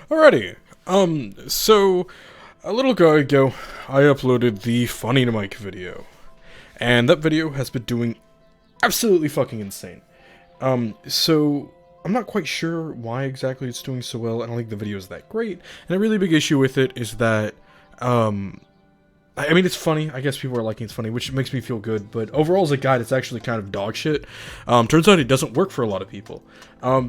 Alrighty. So a little while ago, I uploaded the Funny to Mike video, and that video has been doing absolutely fucking insane. So I'm not quite sure why exactly it's doing so well. I don't think the video is that great, and a really big issue with it is that, I mean, it's funny. I guess people are liking it's funny, which makes me feel good. But overall, as a guide, it's actually kind of dog shit. Turns out it doesn't work for a lot of people.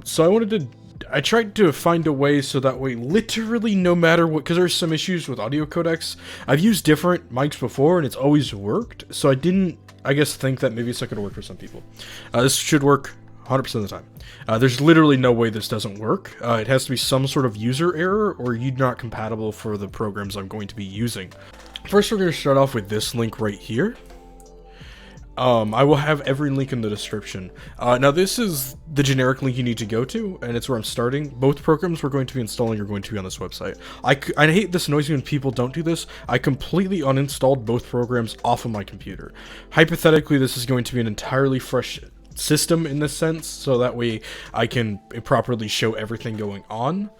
So I tried to find a way so that way, literally no matter what, because there's some issues with audio codecs. I've used different mics before, and it's always worked. So I didn't, I guess, think that maybe it's not going to work for some people. This should work 100% of the time. There's literally no way this doesn't work. It has to be some sort of user error, or you're not compatible for the programs I'm going to be using. First, we're going to start off with this link right here. I will have every link in the description. Now, this is the generic link you need to go to, and it's where I'm starting. Both programs we're going to be installing are going to be on this website. I hate this annoys me when people don't do this. I completely uninstalled both programs off of my computer. Hypothetically, this is going to be an entirely fresh system in this sense, so that way I can properly show everything going on.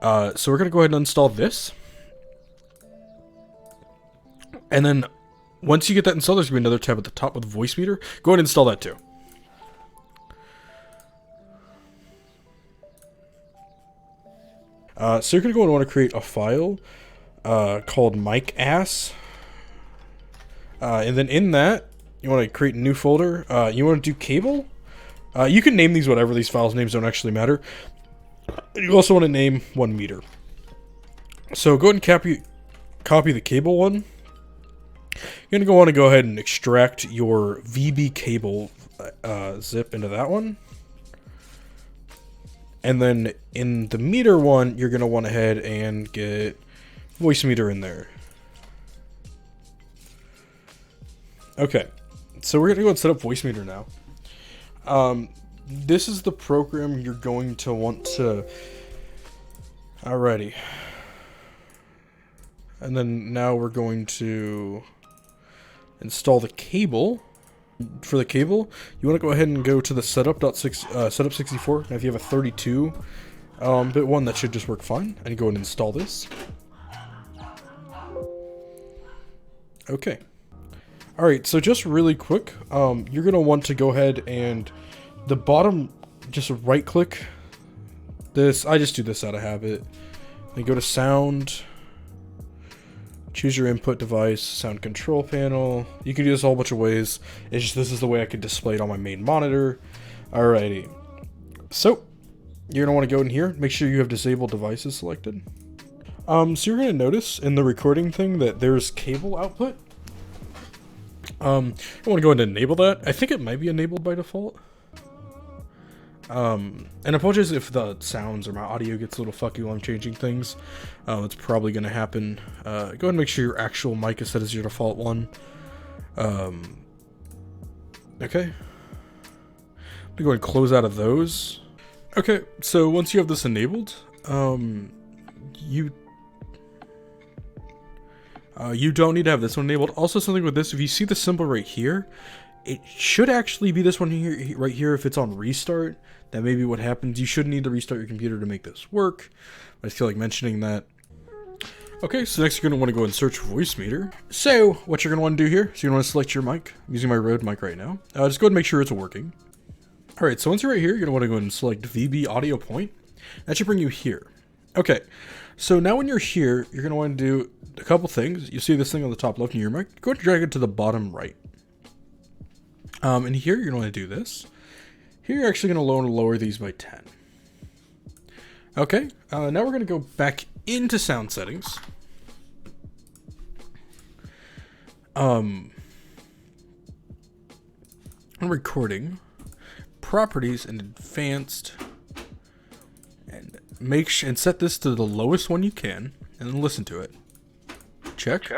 So we're going to go ahead and install this. And then, once you get that installed, there's going to be another tab at the top with voice meter. Go ahead and install that too. So you're going to go and want to create a file called mic ass. And then in that, you want to create a new folder. You want to do cable. You can name these whatever. These files names don't actually matter. You also want to name 1 meter. So go ahead and copy the cable one. You're going to want to go ahead and extract your VB cable zip into that one. And then in the meter one, you're going to want to head and get voice meter in there. Okay, so we're going to go and set up voice meter now. This is the program you're going to want to... Alrighty. And then now we're going to install the cable. For the cable, you want to go ahead and go to the setup64. Now if you have a 32 bit one, that should just work fine. And go and install this. Okay. Alright, so just really quick, you're going to want to go ahead and the bottom, just right click this. I just do this out of habit. Then go to sound. Choose your input device, sound control panel. You can do this a whole bunch of ways. It's just this is the way I could display it on my main monitor. Alrighty. So, you're going to want to go in here. Make sure you have disabled devices selected. So you're going to notice in the recording thing that there's cable output. I want to go ahead and enable that. I think it might be enabled by default. And apologies if the sounds or my audio gets a little fucky while I'm changing things. It's probably going to happen. Go ahead and make sure your actual mic is set as your default one. Okay. I'm going to go ahead and close out of those. Okay, so once you have this enabled, you don't need to have this one enabled. Also, something with this, if you see the symbol right here, it should actually be this one here, right here. If it's on restart, that may be what happens. You shouldn't need to restart your computer to make this work. I feel like mentioning that. Okay, so next you're going to want to go and search voice meter. So what you're going to want to do here, so you're going to want to select your mic. I'm using my Rode mic right now. Just go ahead and make sure it's working. All right, so once you're right here, you're going to want to go ahead and select VB audio point. That should bring you here. Okay, so now when you're here, you're going to want to do a couple things. You see this thing on the top left of your mic. Go ahead and drag it to the bottom right. And here you're going to want to do this. Here you're actually going to lower these by 10. Okay, now we're going to go back into sound settings. Recording, properties, and advanced, and and set this to the lowest one you can, and then listen to it. Check.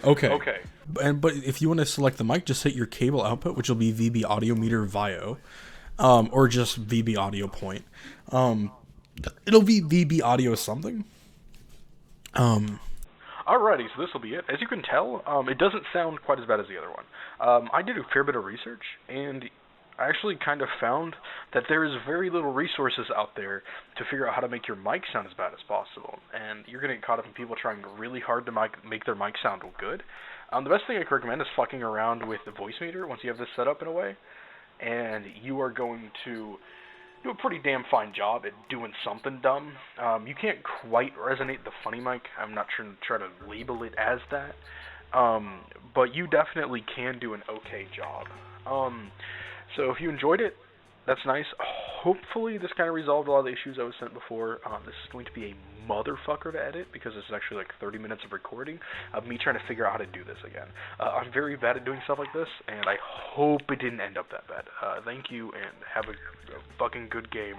Okay. But if you want to select the mic, just hit your cable output, which will be VB audio meter VIO, or just VB audio point. It'll be VB audio something. Alrighty, so this will be it. As you can tell, it doesn't sound quite as bad as the other one. I did a fair bit of research, and I actually kind of found that there is very little resources out there to figure out how to make your mic sound as bad as possible, and you're gonna get caught up in people trying really hard to make their mic sound good. The best thing I could recommend is fucking around with the voice meter once you have this set up in a way, and you are going to do a pretty damn fine job at doing something dumb. You can't quite resonate the funny mic. I'm not trying to try to label it as that. But you definitely can do an okay job. So if you enjoyed it, that's nice. Hopefully this kind of resolved a lot of the issues I was sent before. This is going to be a motherfucker to edit because this is actually like 30 minutes of recording of me trying to figure out how to do this again. I'm very bad at doing stuff like this, and I hope it didn't end up that bad. Thank you, and have a fucking good game.